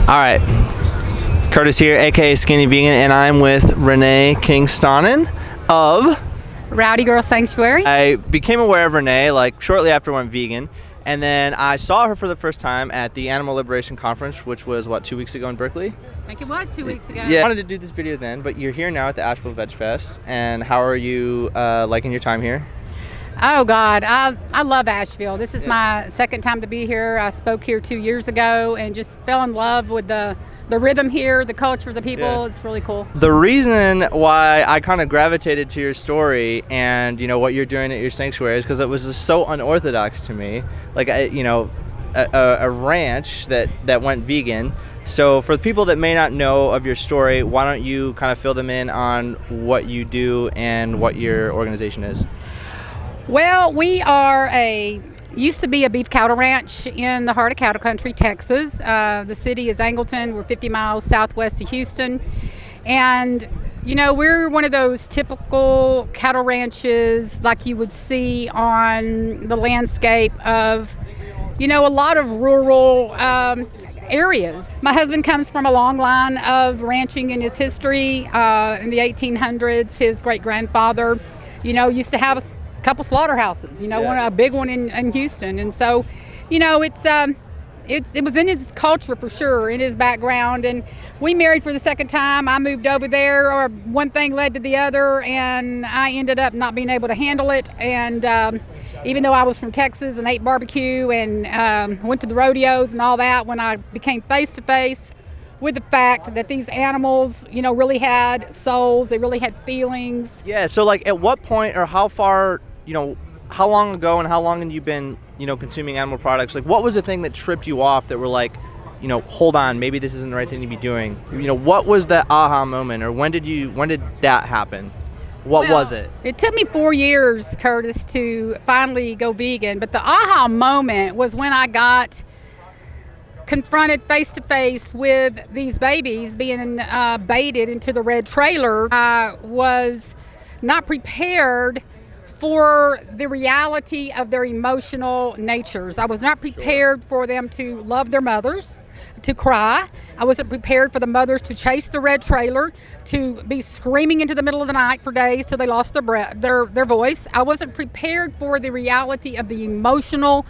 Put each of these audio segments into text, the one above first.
All right, Curtis here, aka Skinny Vegan, and I'm with Renee King-Sonnen of Rowdy Girl Sanctuary. I became aware of Renee like shortly after I went vegan, and then I saw her for the first time at the Animal Liberation Conference, which was, what, 2 weeks ago in Berkeley? I think it was 2 weeks ago. Yeah, I wanted to do this video then, but you're here now at the Asheville Veg Fest, and how are you liking your time here? Oh God, I love Asheville. This is my second time to be here. I spoke here 2 years ago and just fell in love with the rhythm here, the culture, the people. Yeah. It's really cool. The reason why I kind of gravitated to your story and what you're doing at your sanctuary is because it was just so unorthodox to me. Like a ranch that went vegan. So for the people that may not know of your story, why don't you kind of fill them in on what you do and what your organization is? Well, we used to be a beef cattle ranch in the heart of cattle country, Texas. The city is Angleton. We're 50 miles southwest of Houston. And, we're one of those typical cattle ranches like you would see on the landscape of, a lot of rural areas. My husband comes from a long line of ranching in his history. In the 1800s, his great-grandfather, used to have a couple slaughterhouses, a big one in Houston. And so, it was in his culture for sure, in his background. And we married for the second time. I moved over there, or one thing led to the other, and I ended up not being able to handle it. And even though I was from Texas and ate barbecue and went to the rodeos and all that, when I became face to face with the fact that these animals, really had souls, they really had feelings. Yeah, so like at what point or how far, how long ago and how long have you been, consuming animal products? Like what was the thing that tripped you off that were like, hold on, maybe this isn't the right thing to be doing? What was that aha moment, or when did that happen? What was it? It took me 4 years, Curtis, to finally go vegan, but the aha moment was when I got confronted face to face with these babies being baited into the red trailer. I was not prepared for the reality of their emotional natures. I was not prepared for them to love their mothers, to cry. I wasn't prepared for the mothers to chase the red trailer, to be screaming into the middle of the night for days till they lost their voice. I wasn't prepared for the reality of the emotional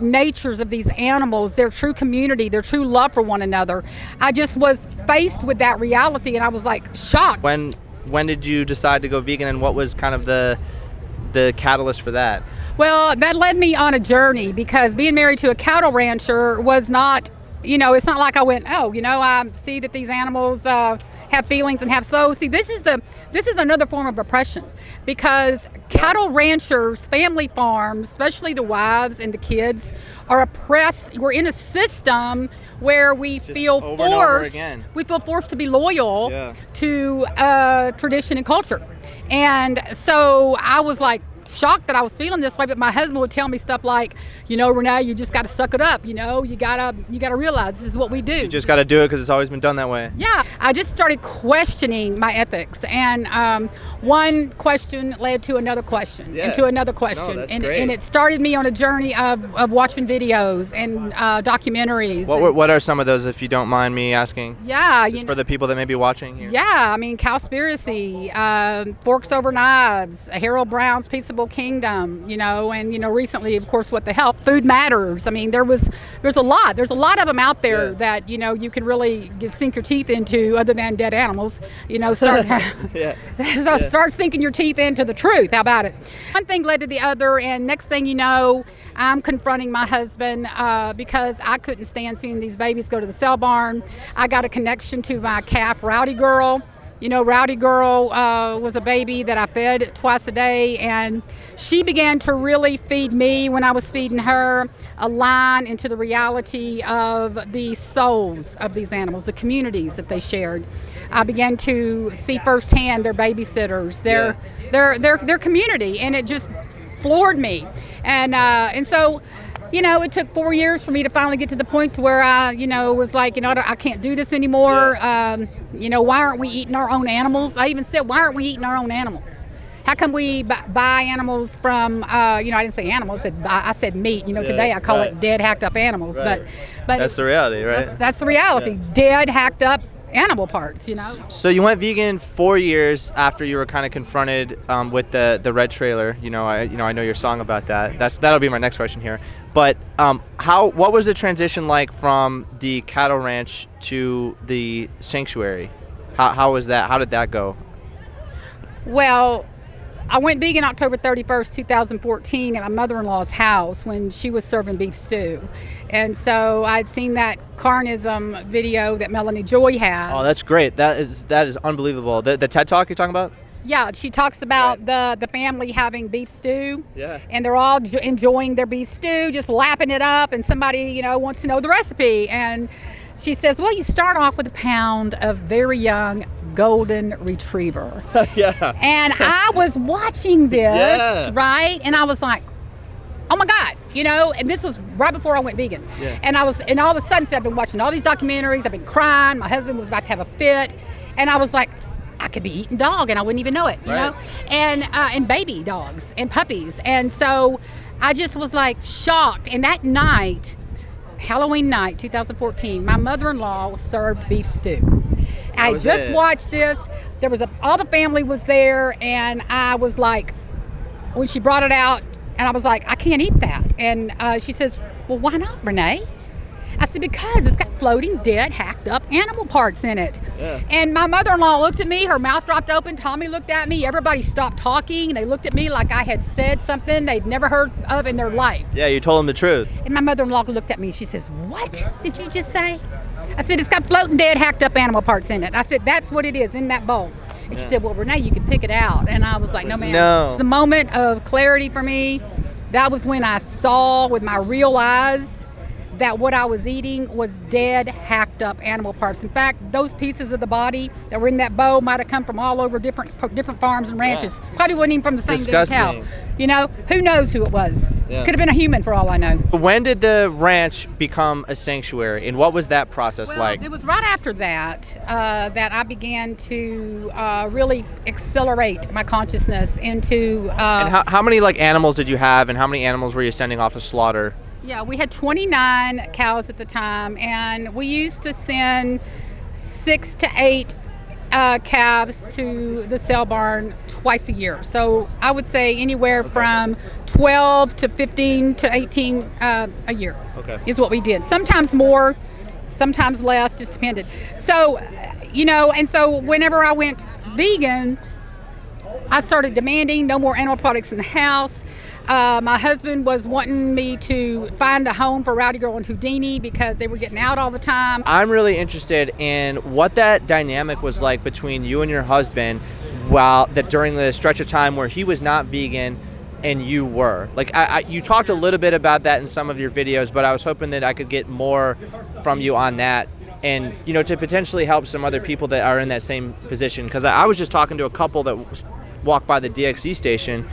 natures of these animals, their true community, their true love for one another. I just was faced with that reality, and I was like shocked. When did you decide to go vegan, and what was kind of the catalyst for that? Well, that led me on a journey, because being married to a cattle rancher was not, it's not like I went, I see that these animals have feelings and have souls. See, this is another form of oppression, because cattle ranchers, family farms, especially the wives and the kids, are oppressed. We're in a system where we feel forced to be loyal to tradition and culture. And so I was like shocked that I was feeling this way, but my husband would tell me stuff like, Renee, you just got to suck it up. You gotta realize this is what we do. You just got to do it because it's always been done that way. Yeah, I just started questioning my ethics, and one question led to another question, and to another question. No, that's and great. And it started me on a journey of watching videos and documentaries. What are some of those, if you don't mind me asking? Yeah, for the people that may be watching here. Yeah, I mean, Cowspiracy, Forks Over Knives, Harold Brown's Peaceable Kingdom, and recently, of course, What the Hell, Food Matters. I mean, there's a lot of them out there that you can really sink your teeth into, other than dead animals. Start sinking your teeth into the truth. How about it? One thing led to the other, and next thing you know, I'm confronting my husband because I couldn't stand seeing these babies go to the sale barn. I got a connection to my calf, Rowdy Girl. Rowdy Girl was a baby that I fed twice a day, and she began to really feed me when I was feeding her, a line into the reality of the souls of these animals, the communities that they shared. I began to see firsthand their babysitters, their community, and it just floored me. And so, it took 4 years for me to finally get to the point to where I, was like, I can't do this anymore. Why aren't we eating our own animals? I even said, why aren't we eating our own animals? How come we buy animals from, I didn't say animals, I said meat. Today I call it dead, hacked up animals. Right. But that's the reality, right? That's the reality. Yeah. Dead, hacked up animal parts, So you went vegan 4 years after you were kind of confronted with the red trailer. I know your song about that. That'll be my next question here. But what was the transition like from the cattle ranch to the sanctuary? How was that? How did that go? Well, I went vegan October 31st, 2014 at my mother-in-law's house when she was serving beef stew. And so I'd seen that Carnism video that Melanie Joy had. Oh, that's great. That is unbelievable. The TED Talk you're talking about? Yeah, she talks about the family having beef stew. Yeah. And they're all enjoying their beef stew, just lapping it up, and somebody, wants to know the recipe. And she says, well, you start off with a pound of very young golden retriever. Yeah. And I was watching this, right? And I was like, oh my God, and this was right before I went vegan. Yeah. And all of a sudden, I've been watching all these documentaries, I've been crying, my husband was about to have a fit, and I was like, I could be eating dog and I wouldn't even know it, you know? And baby dogs and puppies. And so I just was like shocked. And that night, Halloween night, 2014, my mother-in-law served beef stew. I just watched this. There was all the family was there, and I was like, when she brought it out, and I was like, I can't eat that. And she says, well, why not, Renee? I said, because it's got floating, dead, hacked up animal parts in it. Yeah. And my mother-in-law looked at me, her mouth dropped open, Tommy looked at me, everybody stopped talking, they looked at me like I had said something they'd never heard of in their life. Yeah, you told them the truth. And my mother-in-law looked at me, she says, what did you just say? I said, it's got floating, dead, hacked up animal parts in it. I said, that's what it is in that bowl. And she said, well, Renee, you can pick it out. And I was like, no, ma'am. No. The moment of clarity for me, that was when I saw with my real eyes that what I was eating was dead, hacked up animal parts. In fact, those pieces of the body that were in that bowl might have come from all over different farms and ranches. Yeah. Probably wasn't even from the same cow. Who knows who it was? Yeah. Could have been a human for all I know. When did the ranch become a sanctuary, and what was that process like? It was right after that that I began to really accelerate my consciousness into. And how many animals did you have, and how many animals were you sending off to slaughter? Yeah, we had 29 cows at the time, and we used to send 6 to 8 calves to the sale barn twice a year. So I would say anywhere from 12 to 15 to 18 a year is what we did. Sometimes more, sometimes less, just depended. So, and so whenever I went vegan, I started demanding no more animal products in the house. My husband was wanting me to find a home for Rowdy Girl and Houdini because they were getting out all the time. I'm really interested in what that dynamic was like between you and your husband during the stretch of time where he was not vegan and you were. You talked a little bit about that in some of your videos, but I was hoping that I could get more from you on that and, to potentially help some other people that are in that same position. Because I was just talking to a couple that walked by the DXE station,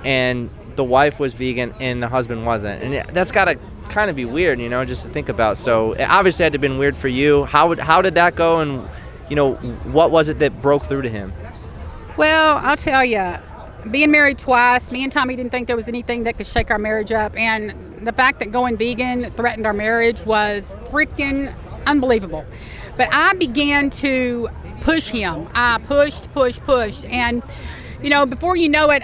and the wife was vegan and the husband wasn't, and that's got to kind of be weird, just to think about. So it obviously had to have been weird for you. How did that go, and what was it that broke through to him? Well, I'll tell you, being married twice, me and Tommy didn't think there was anything that could shake our marriage up, and the fact that going vegan threatened our marriage was freaking unbelievable. But I began to push him. I pushed, and before you know it,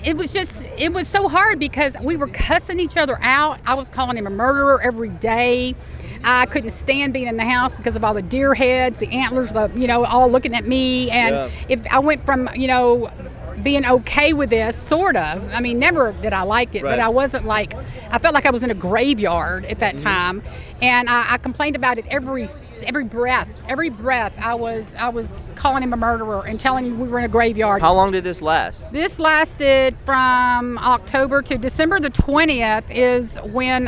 it was so hard because we were cussing each other out. I was calling him a murderer every day. I couldn't stand being in the house because of all the deer heads, the antlers, all looking at me. And if I went from, being okay with this, sort of. I mean, never did I like it, but I wasn't I felt like I was in a graveyard at that time. And I complained about it every breath. Every breath I was calling him a murderer and telling him we were in a graveyard. How long did this last? This lasted from October to December the 20th is when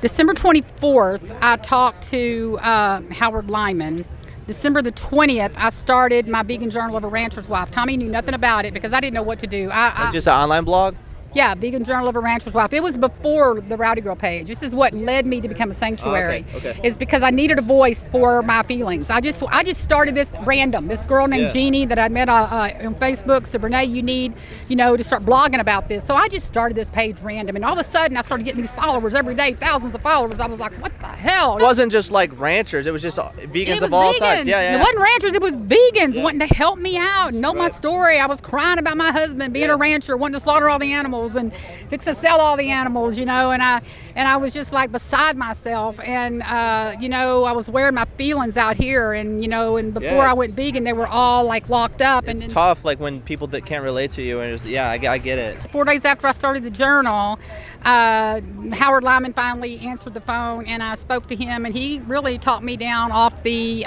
December 24th, I talked to Howard Lyman. December the 20th, I started my vegan journal of a rancher's wife. Tommy knew nothing about it because I didn't know what to do. Just an online blog? Yeah, Vegan Journal of a Rancher's Wife. It was before the Rowdy Girl page. This is what led me to become a sanctuary. Okay. Is because I needed a voice for my feelings. I just started this random. This girl named Jeannie that I met on Facebook said, Renee, you need, to start blogging about this. So I just started this page random, and all of a sudden I started getting these followers every day, thousands of followers. I was like, what the hell? It wasn't just like ranchers. It was just vegans of all types. Yeah. It wasn't ranchers. It was vegans wanting to help me out and know my story. I was crying about my husband being a rancher, wanting to slaughter all the animals and fix to sell all the animals, and I was just like beside myself, and I was wearing my feelings out here, and and before I went vegan, they were all like locked up. It's tough, like when people that can't relate to you, and I get it. 4 days after I started the journal, Howard Lyman finally answered the phone, and I spoke to him, and he really talked me down off the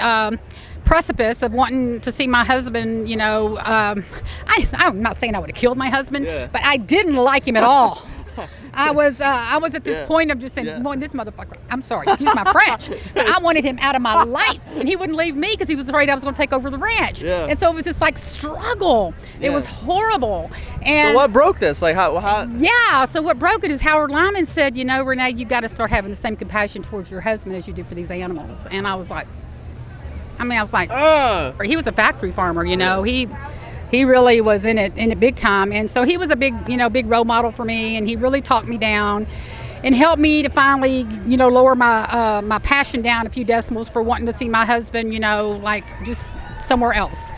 precipice of wanting to see my husband. I'm not saying I would have killed my husband, but I didn't like him at all. I was at this point of just saying, well, this motherfucker, I'm sorry, excuse my French, but I wanted him out of my life, and he wouldn't leave me because he was afraid I was going to take over the ranch. And so it was this like struggle. It was horrible. And so what broke this? Like how? Yeah, so what broke it is Howard Lyman said, Renee, you got to start having the same compassion towards your husband as you do for these animals. And I was like, he was a factory farmer, he really was in it big time, and so he was a big role model for me, and he really talked me down and helped me to finally lower my passion down a few decimals for wanting to see my husband like just somewhere else.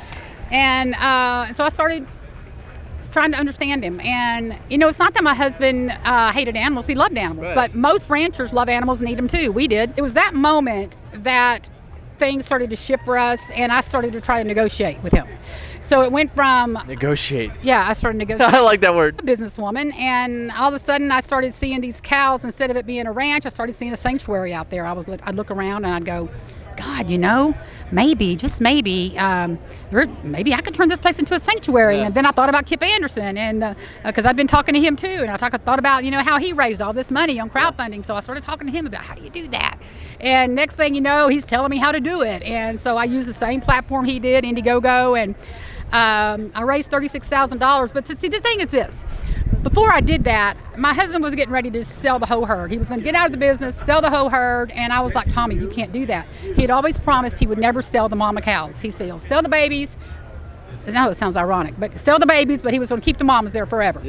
And so I started trying to understand him, and it's not that my husband hated animals, he loved animals, but most ranchers love animals and eat them too. We did. It was that moment that things started to shift for us, and I started to try to negotiate with him. So it went from negotiate. Yeah, I started negotiating. I like that word. A businesswoman, and all of a sudden I started seeing these cows. Instead of it being a ranch, I started seeing a sanctuary out there. I'd look around and I'd go, God, maybe, just maybe, maybe I could turn this place into a sanctuary. And then I thought about Kip Anderson, and because I'd been talking to him too, and I thought about how he raised all this money on crowdfunding. So I started talking to him about how do you do that. And next thing you know, he's telling me how to do it. And so I used the same platform he did, Indiegogo, and I raised $36,000. But see, the thing is this. Before I did that, my husband was getting ready to sell the whole herd. He was going to get out of the business, sell the whole herd, and I was like, Tommy, you can't do that. He had always promised he would never sell the mama cows. He said he'll sell the babies. I know it sounds ironic, but sell the babies, but he was going to keep the mamas there forever.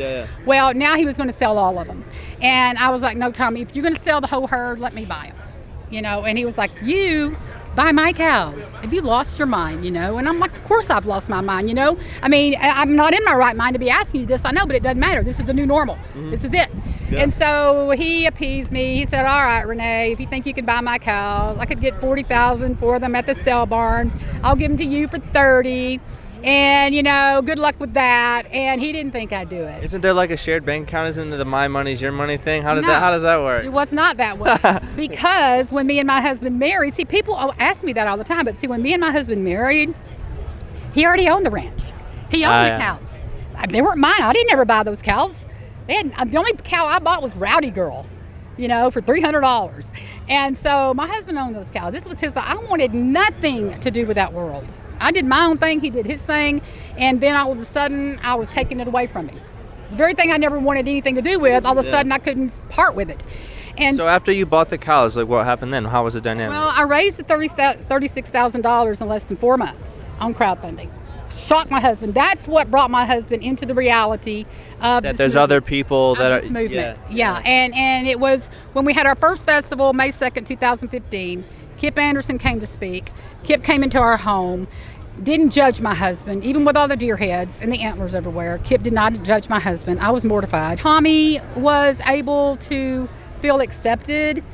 Well, now he was going to sell all of them. And I was like, no, Tommy, if you're going to sell the whole herd, let me buy them. And he was like, you buy my cows. Have you lost your mind, And I'm like, of course I've lost my mind, I mean, I'm not in my right mind to be asking you this, I know, but it doesn't matter. This is the new normal. This is it. And so he appeased me. He said, all right, Renee, if you think you can buy my cows, I could get $40,000 for them at the sale barn. I'll give them to you for $30,000. And, good luck with that. And he didn't think I'd do it. Isn't there like a shared bank account? Isn't the my money's your money thing? How does that work? It was not that way. Because when me and my husband married, see, people ask me that all the time, but see, when me and my husband married, he already owned the ranch. He owned the cows. They weren't mine. I didn't ever buy those cows. The only cow I bought was Rowdy Girl, for $300. And so my husband owned those cows. This was his. I wanted nothing to do with that world. I did my own thing, he did his thing, and then all of a sudden, I was taking it away from me. The very thing I never wanted anything to do with, all of a sudden, I couldn't part with it. And so after you bought the cows, like what happened then? How was the dynamic? Well, I raised the $36,000 in less than 4 months on crowdfunding. Shocked my husband. That's what brought my husband into the reality of that there's other people that are this movement. And it was when we had our first festival, May 2nd, 2015. Kip Anderson came to speak. Kip came into our home, didn't judge my husband, even with all the deer heads and the antlers everywhere. Kip did not judge my husband. I was mortified. Tommy was able to feel accepted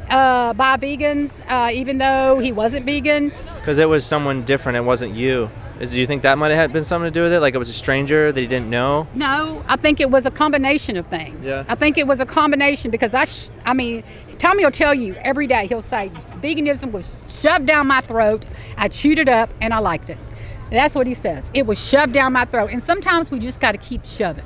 by vegans, even though he wasn't vegan. Because it was someone different. It wasn't you. Do you think that might have been something to do with it? Like it was a stranger that he didn't know? No, I think it was a combination of things. I think it was a combination because Tommy will tell you every day, he'll say, veganism was shoved down my throat, I chewed it up, and I liked it. That's what he says. It was shoved down my throat. And sometimes we just got to keep shoving.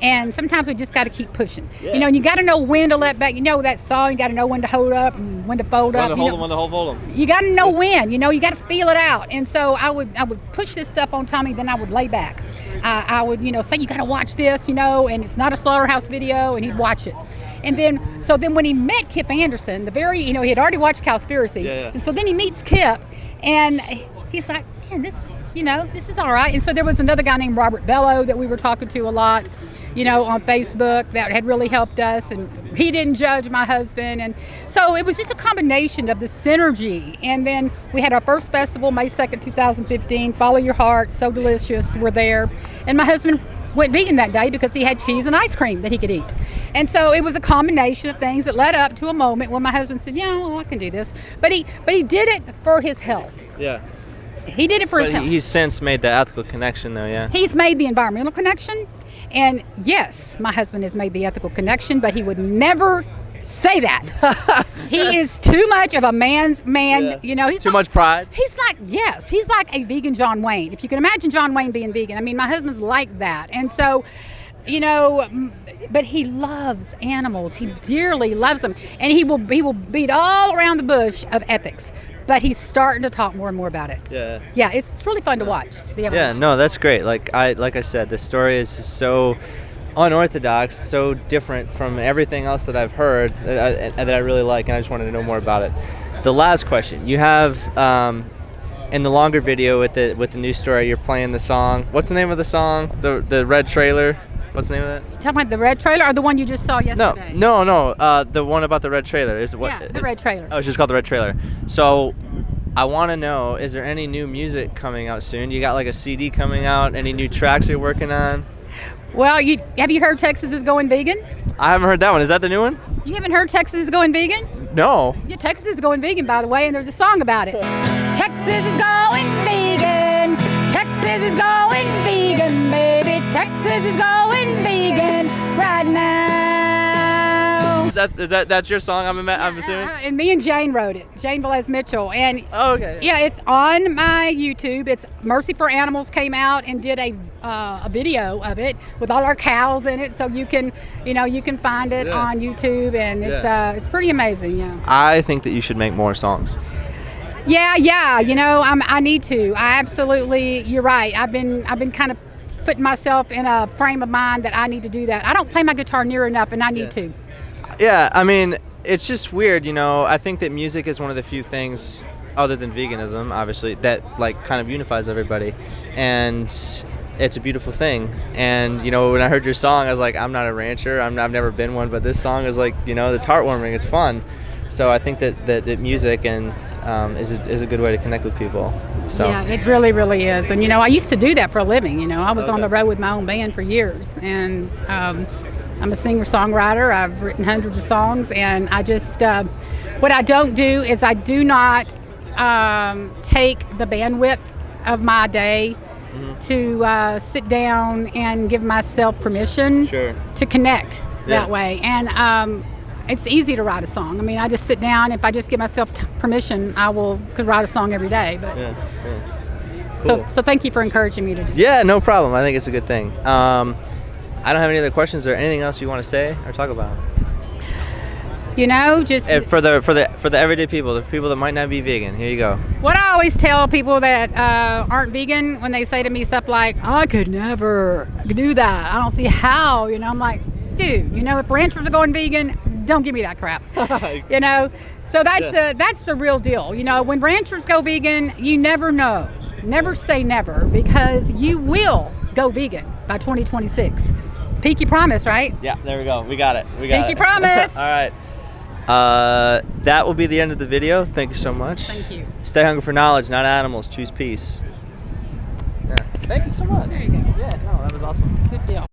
And sometimes we just got to keep pushing. Yeah. You know, and you got to know when to let back. You know that song, you got to know when to hold up and when to fold up. When to hold them. You got to know when. You know, you got to feel it out. And so I would push this stuff on Tommy, then I would lay back. I would, you know, say, you got to watch this, you know, and it's not a Slaughterhouse video, and he'd watch it. And then when he met Kip Anderson, he had already watched Cowspiracy. Yeah. And so then he meets Kip, and he's like, man, this is all right. And so there was another guy named Robert Bello that we were talking to a lot, you know, on Facebook that had really helped us, and he didn't judge my husband. And so it was just a combination of the synergy. And then we had our first festival, May 2nd, 2015, Follow Your Heart, So Delicious, we're there. And my husband went vegan that day because he had cheese and ice cream that he could eat. And so it was a combination of things that led up to a moment when my husband said, yeah, well, I can do this. But he did it for his health. Yeah. He did it for his health. He's since made the ethical connection, though, yeah? He's made the environmental connection. And yes, my husband has made the ethical connection, but he would never say that. He is too much of a man's man. Yeah. You know, he's too much pride. He's like a vegan John Wayne. If you can imagine John Wayne being vegan. I mean, my husband's like that. And so, you know, but he loves animals. He dearly loves them. And he will beat all around the bush of ethics. But he's starting to talk more and more about it. Yeah. Yeah, it's really fun to watch. Yeah, no, that's great. Like I said, the story is just so unorthodox, so different from everything else that I've heard that I really like, and I just wanted to know more about it. The last question you have in the longer video with the new story, you're playing the song. What's the name of the song? The red trailer. What's the name of that? You talking about the red trailer or the one you just saw yesterday? No. The one about the red trailer is what? Yeah, the red trailer. Oh, it's just called the red trailer. So, I want to know: is there any new music coming out soon? You got like a CD coming out? Any new tracks you're working on? Well, have you heard Texas is going vegan? I haven't heard that one. Is that the new one? You haven't heard Texas is going vegan? No. Yeah, Texas is going vegan, by the way, and there's a song about it. Texas is going vegan. Texas is going vegan, baby. Texas is going vegan right now. That's your song? I'm assuming. And me and Jane wrote it. Jane Velez Mitchell, and okay. Yeah, it's on my YouTube. It's Mercy for Animals came out and did a video of it with all our cows in it, so you can find it on YouTube, and it's pretty amazing. Yeah. I think that you should make more songs. Yeah. You know, I need to. You're right. I've been kind of putting myself in a frame of mind that I need to do that. I don't play my guitar near enough, and I need to. Yeah, I mean, it's just weird, you know. I think that music is one of the few things, other than veganism, obviously, that like kind of unifies everybody, and it's a beautiful thing. And you know, when I heard your song, I was like, I'm not a rancher, I've never been one, but this song is like, you know, it's heartwarming, it's fun. So I think that music and is a good way to connect with people. So yeah, it really, really is. And you know, I used to do that for a living. You know, I was on the road with my own band for years, and I'm a singer-songwriter. I've written hundreds of songs, and I just what I don't do is I do not take the bandwidth of my day to sit down and give myself permission to connect that way. And it's easy to write a song. I mean, I just sit down. If I just give myself permission, could write a song every day. But cool. So thank you for encouraging me to do that. Yeah, no problem. I think it's a good thing. I don't have any other questions or anything else you want to say or talk about. You know, just for the everyday people, the people that might not be vegan. Here you go. What I always tell people that aren't vegan when they say to me stuff like, "I could never do that. I don't see how." You know, I'm like, dude. You know, if ranchers are going vegan, don't give me that crap. You know, so that's the real deal. You know, when ranchers go vegan, you never know. Never say never, because you will go vegan by 2026. Pinky promise, right? Yeah, there we go. We got it. Pinky promise. All right. That will be the end of the video. Thank you so much. Thank you. Stay hungry for knowledge, not animals. Choose peace. Yeah. Thank you so much. There you go. Yeah, no, that was awesome. Good deal.